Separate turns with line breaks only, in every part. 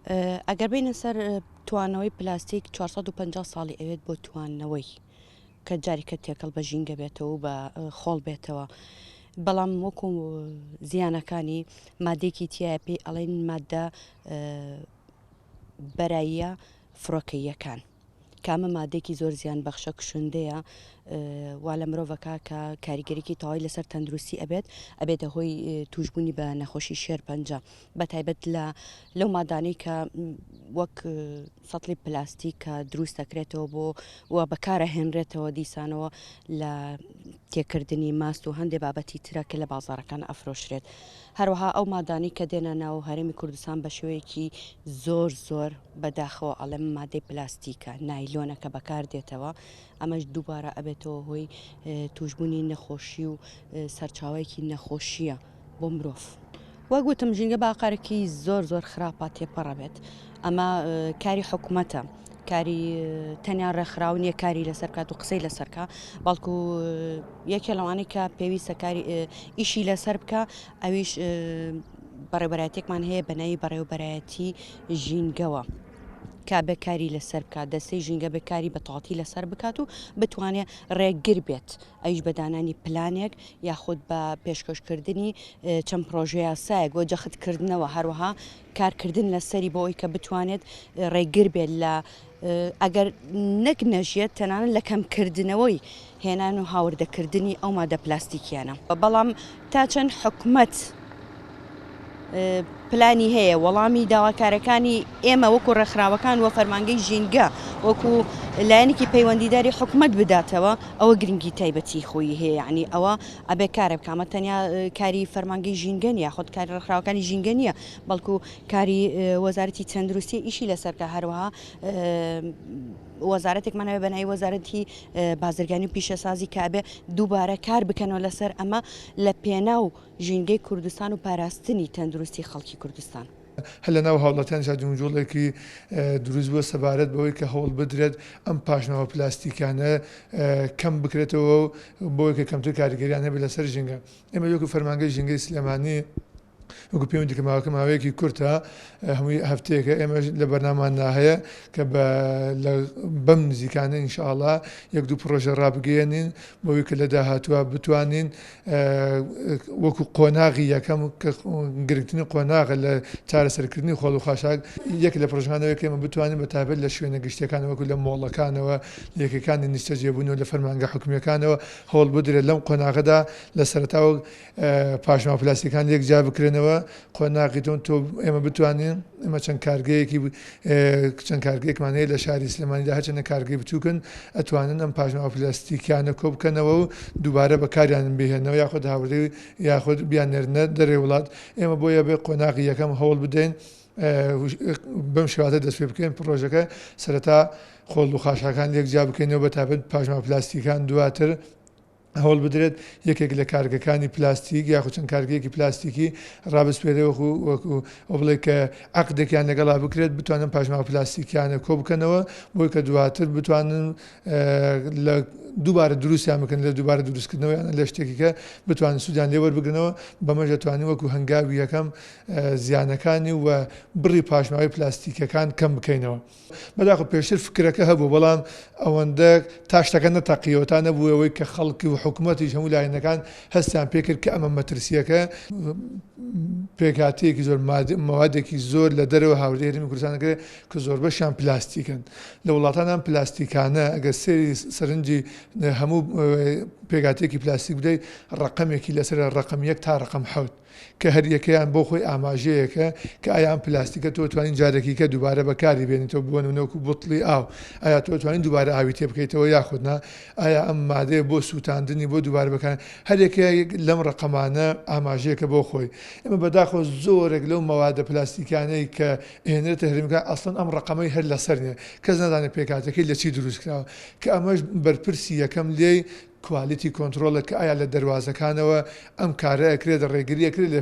ئەگەر بینە سەر توانەوەی پلاستیک 450 ساڵی ئەوێت بۆ توانەوەی کە جارێکە تێکەڵ بە ژینگە بێتەوە و بە خۆڵ بێتەوە. بەڵام وەکو زیانەکانی مادێکی تایە پێی ئەڵێن مادە بەراییە فڕۆکەییەکان. کامە مادێکی زۆر زیان بەخشە کوشندەیە وا لە مرۆڤەکە کە کاریگەریکی تەواوی لەسەر تەندروستی ئەبێتە هۆی توشببوونی بە نەخۆشی شێرپەنجە بە تایبەت لەو مادانەی کە وەک سەتڵی پلاستیک کە دروست دەکرێتەوە بۆ وە بەکارە هێنرێتەوە دیسانەوە لە تێکردنی ماست و هەندێک بابەتی ترە کە لە بازارەکان ئەفرۆشرێت. هەروەها ئەو مادانی کە دێنە ناو هەرێمی کوردستان بە شێوەیەکی زۆر بەداخەوە ئەڵێم مادەی پلاستیکە نایلۆنەکە بەکار دێتەوە ئەمەش دووبارە ئەبێتەوە هۆی توشببوونی نەخۆشی و سەرچاوەیەکی نەخۆشیە بۆ مرۆڤ. وەگوتم ژینگە باقارێکی زۆر خراپە تێپەڕە بێت ئەمە کاری حکوومەتە. کاری تەنیا ڕێکخراونیە کاری لەسەر کات و قسەی لەسەرکە بەڵکو یەکێ لەوانەی کە پێویستە کاری ئیشی لەسەر بکە ئەویش بەڕێوەبەرایەتێکمان هەیە بەناوی بەڕێوەبەرایەتی ژینگەوە کا بەکاری لەسەر بکات دەستەی ژینگە بەکاری بەتەواتی لەسەر بکات و بتوانێت ڕێگر بێت ئەویش بەدانانی پلانێک یاخود بە پێشکەشکردنی چەند پرۆژه یاسایەک بۆ جەختکردنەوە هەروەها کارکردن لەسەری بۆ ئەوی کە بتوانێت ڕێگر بێت لە ئەگەر نەک نەژێت تەنانەت لە کەمکردنەوەی هێنان و هاوردەکردنی ئەو مادە پلاستیکیانە. بەڵام تا چەند حکوومەت پلانی هەیە وەڵامی داواکارەکانی ئێمە وەکو ڕێکخراوەکان وە فەرمانگەی ژینگە وەکو لایەنێکی پەیوەندیداری حکوومەت بداتەوە ئەوە گرنگی تایبەتی خۆی هەیە ینی ئەوە ئەبێ کارە بکامە تەنیا کاری فەرمانگەی ژینگە نیە خۆت کاری ڕێکخراوەکانی ژینگە نیە بەڵکو کاری وەزارەتی تەندروستی ئیشی لەسەرکە هەروەها وەزارەتێکمانەوە بەناوی وەزارەتی بازرگانی و پیشەسازی کابێ دووبارە کار بکەنەوە لەسەر ئەمە لە پێناو ژینگەی کوردستان و پاراستنی تەندروستی خەڵکی کوردستان.
هەر لە ناو هاوڵاتیان جونجۆڵێکی دروست بووە سەبارەت بەوەی کە هەوڵ بدرێت ئەم پاشنەوە پلاستیکانە کەم بکرێتەوە بۆی کە کەمتر کاریگەریان هەبێت لەسەر ژینگە. ئێمە وەکو فەرمانگەی ژینگەی سلێمانی وەکو پەیوەندی کە ماوەیەکی کورتە هەمووی هەفتەیەکە ئێمە لە بەرنامان هەیە کە بەم نزیکانە ئینشاءڵڵا یەک دوو پرۆژە ڕابگەێنین بۆی کە لە داهاتووە بتوانین وەکو قۆناغی یەکەم کە گرنگترین قۆناغە لە چارەسەرکردنی خۆڵ و خاشاک یەک لە پرۆژەکانەوە کە ئێمە بتوانین بە تایبەت لە شوێنە گشتیەکان وەکو لە مۆڵەکانەوە لێکەکانی نیشتەجێبوونەوە لە فەرمانگە حکومیەکانەوە هەوڵ بدرێت لەم قۆناغەدا لە سەرەتاوە پاشماوە پلاستیکان یەکجا بکرێنەوە قۆناغیتون تۆ ئێمە بتوانین ئەمە چەند کارگەیەکمان هەیە لە شاری سلێمانیدا هەرچەندە کارگەی بچووکن ئەتوانن ئەم پاشماوە پلاستیکیانە کۆ بکەنەوە و دووبارە بەکاریان بهێنەوە یاخود هاوردەی یاخود بیانێرنە دەرێ وڵات ئێمە بۆیە بێ قۆناغی یەکەم هەوڵ بدەین بەم شێوازە دەست پێ بکەین پرۆژەکە سەرەتا خۆڵ و خاشاکان یەکجا بکەینەوە بە تایبەت پاشماوە پلاستیکان دواتر هەوڵ بدرێت یەکێک لە کارگەکانی پلاستیک یاخود چەند کارگەیەکی پلاستیکی ڕابسپێرێ وەکو بڵێ کە عەقدێکیان لەگەڵا بکرێت بتوانن پاشماوە پلاستیکیانە کۆ بکەنەوە بۆی کە دواتر بتوانن لە دووبارە دروستیان بکەن لە دووبارە دروستکردنەوەیان لە شتێکی کە بتوانن سوودیان لێ وەربگرنەوە بەمەش دەتوانین وەکو هەنگاوی یەکەم زیانەکانی و بڕی پاشماوەی پلاستیکەکان کەم بکەینەوە. بەداخە پێشتر فکرەکە هەبوو بەڵام ئەوەندە تا شتەکە نەتەقیەوە نەبوو ئەوەی کە خەڵکی و حکوومەتیش هەموو لایەنەکان هەستیان پێکرد کە ئەمە مەترسیەکە پێکهاتەیەکی زۆر مەوادێکی زۆر لە دەرەوە هاوردەی هەرێمی کوردستان دەکرێت کە زۆربەشیان پلاستیکن لە وڵاتان ئەم پلاستیکانە ئەگەر سێری سەرنجی هەموو پێکهاتێکی پلاستیک بدەیت ڕقەمێکی لەسەر ڕقم 1 تا ڕقم 7 کە هەر یەکەیان بۆ خۆی ئاماژەیەکە کە ئایا ئەم پلاستیکە تۆ توانین جارێکی کە دووبارە بەکاری بێنیتەوە بۆ نمونەوەکو بوتڵی ئاو ئایا تۆ توانین دووبارە ئاوی تێ بکەیتەوە یاخودنا ئایا ئەم مادەیە بۆ سووتاندنی بۆ دووبارە بەکار هەر یەکەیە لەم ڕقەمانە ئاماژەیەکە بۆ خۆی. ئێمە بەداخۆ زۆرێک لەو مەوادە پلاستیکانەی کە هێنرێتە هەرێمیەکان ئەسڵەن ئەم ڕقەمەی هەر لەسەر نیە کەس نەزانێت پێکهاتەکەی لە چی دروست کراوە کە ئەمەش بەرپرسی یەکەم لێی کوالیتی کۆنتترۆلە کە ئایا لە دەواازەکانەوە ئەم کارە ئەکرێت ڕێگریەکرێت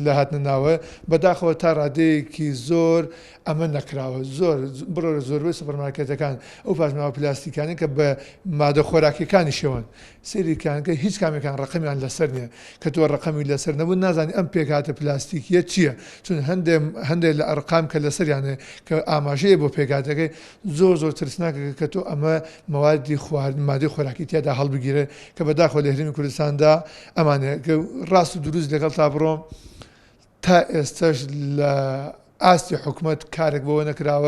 لە هاتنناوە بەداخەوە تا ڕادەیەکی زۆر ئەمە نەکراوە زۆر بڕۆ زۆربەی سوپەرمارکێتەکان ئەو پاشماوە پلاستیکانی کە بە مادە خۆراکیەکانی شێوەن سریکانکە هیچ کامێکان ڕقمیان لەسەر نییە کە تۆ ڕقمی لەسەر نەبوو نازانی ئەم پێکاتە پلاستیکیە چییە چون هەندێک لە ئەرقام کە لەسەریانێ کە ئاماژەیە بۆ پێکاتەکەی زۆر ترسناکە کە تۆ ئەمە مەوادی خواردن مادەی خۆراکی تیادا هەڵبگیرێ کە بەداخۆ لە هەرێمی کوردستاندا ئەمانێ ڕاست و دروست لەگەڵ تا بڕۆم تا ئێستش لە ئاستی حکوومەت کارێک بۆەوە نەکراوە